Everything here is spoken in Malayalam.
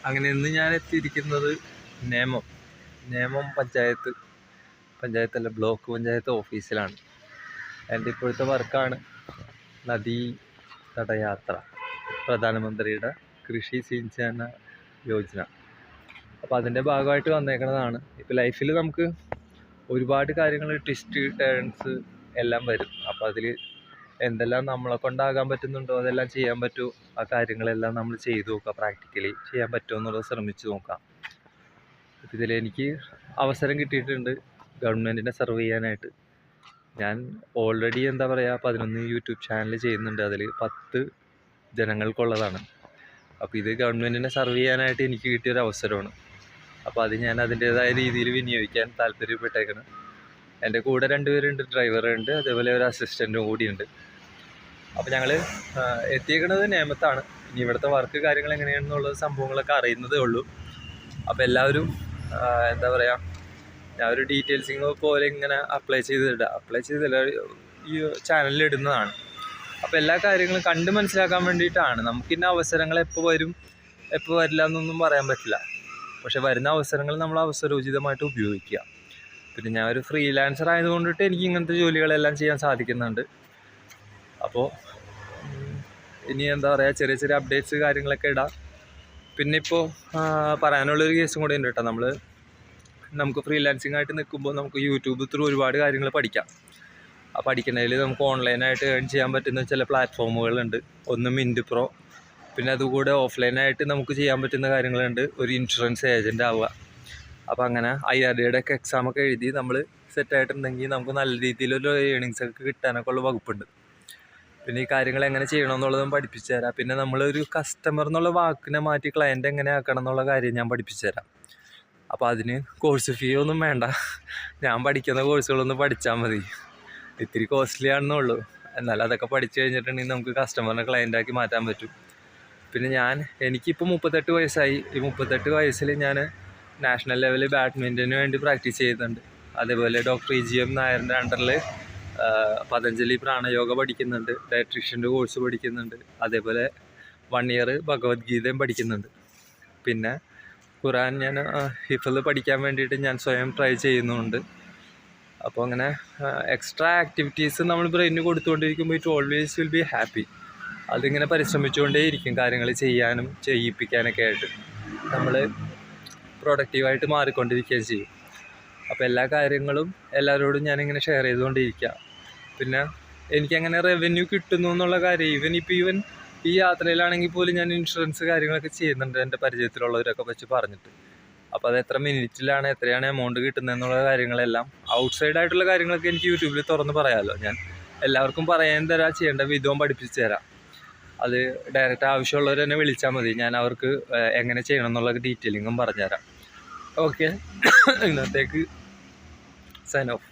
അങ്ങനെ ഇന്ന് ഞാൻ എത്തിയിരിക്കുന്നത് നേമം പഞ്ചായത്തല്ല, ബ്ലോക്ക് പഞ്ചായത്ത് ഓഫീസിലാണ്. എൻ്റെ ഇപ്പോഴത്തെ വർക്കാണ് നദീ തടയാത്ര, പ്രധാനമന്ത്രിയുടെ കൃഷി സിഞ്ചന യോജന. അപ്പോൾ അതിൻ്റെ ഭാഗമായിട്ട് വന്നേക്കുന്നതാണ്. ഇപ്പോൾ ലൈഫിൽ നമുക്ക് ഒരുപാട് കാര്യങ്ങൾ ട്വിസ്റ്റ് ടേൺസ് എല്ലാം വരും. അപ്പോൾ അതിൽ എന്തെല്ലാം നമ്മളെ കൊണ്ടാകാൻ പറ്റുന്നുണ്ടോ അതെല്ലാം ചെയ്യാൻ പറ്റുമോ, ആ കാര്യങ്ങളെല്ലാം നമ്മൾ ചെയ്തു നോക്കുക. പ്രാക്ടിക്കലി ചെയ്യാൻ പറ്റുമോ എന്നുള്ളത് ശ്രമിച്ച് നോക്കാം. ഇതിലെനിക്ക് അവസരം കിട്ടിയിട്ടുണ്ട് ഗവൺമെൻറ്റിനെ സെർവ് ചെയ്യാനായിട്ട്. ഞാൻ ഓൾറെഡി 11 യൂട്യൂബ് ചാനൽ ചെയ്യുന്നുണ്ട്. അതിൽ 10 ജനങ്ങൾക്കുള്ളതാണ്. അപ്പോൾ ഇത് ഗവൺമെൻറ്റിനെ സെർവ് ചെയ്യാനായിട്ട് എനിക്ക് കിട്ടിയൊരു അവസരമാണ്. അപ്പോൾ അത് ഞാൻ അതിൻ്റേതായ രീതിയിൽ വിനിയോഗിക്കാൻ താല്പര്യപ്പെട്ടേക്കണം. എൻ്റെ കൂടെ 2 പേരുണ്ട്, ഡ്രൈവറുണ്ട്, അതേപോലെ ഒരു അസിസ്റ്റൻറ്റും കൂടിയുണ്ട്. അപ്പോൾ ഞങ്ങൾ എത്തിയേക്കുന്നത് നേമത്താണ്. ഇനി ഇവിടുത്തെ വർക്ക് കാര്യങ്ങൾ എങ്ങനെയാണെന്നുള്ള സംഭവങ്ങളൊക്കെ അറിയുന്നതേ ഉള്ളൂ. അപ്പോൾ എല്ലാവരും ഞാൻ ഒരു ഡീറ്റെയിൽസിങ് പോലെ ഇങ്ങനെ അപ്ലൈ ചെയ്തില്ല ഈ ചാനലിൽ ഇടുന്നതാണ്. അപ്പോൾ എല്ലാ കാര്യങ്ങളും കണ്ട് മനസ്സിലാക്കാൻ വേണ്ടിയിട്ടാണ്. നമുക്കിന്ന അവസരങ്ങൾ എപ്പോൾ വരും എപ്പോൾ വരില്ല എന്നൊന്നും പറയാൻ പറ്റില്ല. പക്ഷെ വരുന്ന അവസരങ്ങൾ നമ്മൾ അവസരോചിതമായിട്ട് ഉപയോഗിക്കുക. പിന്നെ ഞാൻ ഒരു ഫ്രീലാൻസർ ആയതുകൊണ്ടിട്ട് എനിക്ക് ഇങ്ങനത്തെ ജോലികളെല്ലാം ചെയ്യാൻ സാധിക്കുന്നുണ്ട്. അപ്പോൾ ഇനി ചെറിയ ചെറിയ അപ്ഡേറ്റ്സ് കാര്യങ്ങളൊക്കെ ഇടാം. പിന്നെ ഇപ്പോൾ പറയാനുള്ളൊരു കേസും കൂടെ ഉണ്ട് കേട്ടോ. നമുക്ക് ഫ്രീലാൻസിങ് ആയിട്ട് നിൽക്കുമ്പോൾ നമുക്ക് യൂട്യൂബ് ത്രൂ ഒരുപാട് കാര്യങ്ങൾ പഠിക്കാം. ആ പഠിക്കുന്നതിൽ നമുക്ക് ഓൺലൈനായിട്ട് ഏൺ ചെയ്യാൻ പറ്റുന്ന ചില പ്ലാറ്റ്ഫോമുകളുണ്ട്. ഒന്ന് മിൻറ്റ് പ്രോ, പിന്നെ അതുകൂടെ ഓഫ്ലൈനായിട്ട് നമുക്ക് ചെയ്യാൻ പറ്റുന്ന കാര്യങ്ങളുണ്ട്. ഒരു ഇൻഷുറൻസ് ഏജൻ്റ് ആവുക. അപ്പോൾ അങ്ങനെ IRDയുടെ ഒക്കെ എക്സാമൊക്കെ എഴുതി നമ്മൾ സെറ്റായിട്ടുണ്ടെങ്കിൽ നമുക്ക് നല്ല രീതിയിലൊരു ഏണിങ്സൊക്കെ കിട്ടാനൊക്കെ ഉള്ള വകുപ്പുണ്ട്. പിന്നെ ഈ കാര്യങ്ങൾ എങ്ങനെ ചെയ്യണമെന്നുള്ളതും പഠിപ്പിച്ചു തരാം. പിന്നെ നമ്മളൊരു കസ്റ്റമർ എന്നുള്ള വാക്കിനെ മാറ്റി ക്ലയൻറ്റ് എങ്ങനെ ആക്കണം എന്നുള്ള കാര്യം ഞാൻ പഠിപ്പിച്ചു തരാം. അപ്പോൾ അതിന് കോഴ്സ് ഫീ ഒന്നും വേണ്ട. ഞാൻ പഠിക്കുന്ന കോഴ്സുകളൊന്നും പഠിച്ചാൽ മതി. ഇത്തിരി കോസ്റ്റ്ലി ആണെന്നുള്ളൂ. എന്നാൽ അതൊക്കെ പഠിച്ചു കഴിഞ്ഞിട്ടുണ്ടെങ്കിൽ നമുക്ക് കസ്റ്റമറിനെ ക്ലയൻറ്റാക്കി മാറ്റാൻ പറ്റും. പിന്നെ എനിക്കിപ്പോൾ 38 വയസ്സായി. ഈ 38 വയസ്സിൽ ഞാൻ നാഷണൽ ലെവലിൽ ബാഡ്മിൻ്റന് വേണ്ടി പ്രാക്ടീസ് ചെയ്യുന്നുണ്ട്. അതേപോലെ ഡോക്ടർ EGM നായരുടെ അണ്ടറിൽ പതഞ്ജലി പ്രാണയോഗ പഠിക്കുന്നുണ്ട്. ഡയട്രീഷ്യൻ്റെ കോഴ്സ് പഠിക്കുന്നുണ്ട്. അതേപോലെ 1 ഇയർ ഭഗവത്ഗീതയും പഠിക്കുന്നുണ്ട്. പിന്നെ ഖുറാൻ ഞാൻ ഹിഫ്ള് പഠിക്കാൻ വേണ്ടിയിട്ട് ഞാൻ സ്വയം ട്രൈ ചെയ്യുന്നുണ്ട്. അപ്പോൾ അങ്ങനെ എക്സ്ട്രാ ആക്ടിവിറ്റീസ് നമ്മൾ ബ്രെയിനിന് കൊടുത്തുകൊണ്ടിരിക്കുമ്പോൾ it always will be happy. അതിങ്ങനെ പരിശ്രമിച്ചുകൊണ്ടേയിരിക്കും കാര്യങ്ങൾ ചെയ്യാനും ചെയ്യിപ്പിക്കാനൊക്കെ ആയിട്ട്. നമ്മൾ പ്രൊഡക്റ്റീവായിട്ട് മാറിക്കൊണ്ടിരിക്കുകയും ചെയ്യും. അപ്പോൾ എല്ലാ കാര്യങ്ങളും എല്ലാവരോടും ഞാനിങ്ങനെ ഷെയർ ചെയ്തുകൊണ്ടിരിക്കുക. പിന്നെ എനിക്കങ്ങനെ റവന്യൂ കിട്ടുന്നു എന്നുള്ള കാര്യം ഈവൻ ഈ യാത്രയിലാണെങ്കിൽ പോലും ഞാൻ ഇൻഷുറൻസ് കാര്യങ്ങളൊക്കെ ചെയ്യുന്നുണ്ട് എൻ്റെ പരിചയത്തിലുള്ളവരൊക്കെ വെച്ച് പറഞ്ഞിട്ട്. അപ്പോൾ അത് എത്ര മിനിറ്റിലാണ് എത്രയാണ് എമൗണ്ട് കിട്ടുന്നതെന്നുള്ള കാര്യങ്ങളെല്ലാം ഔട്ട്സൈഡായിട്ടുള്ള കാര്യങ്ങളൊക്കെ എനിക്ക് യൂട്യൂബിൽ തുറന്ന് പറയാമല്ലോ. ഞാൻ എല്ലാവർക്കും ചെയ്യേണ്ട വിധവും പഠിപ്പിച്ച് തരാം. അത് ഡയറക്റ്റ് ആവശ്യമുള്ളവർ തന്നെ വിളിച്ചാൽ മതി. ഞാൻ അവർക്ക് എങ്ങനെ ചെയ്യണം എന്നുള്ള ഡീറ്റെയിലിങ്ങും പറഞ്ഞുതരാം. ഓക്കെ, ഇന്നത്തേക്ക് സൈൻ ഓഫ്.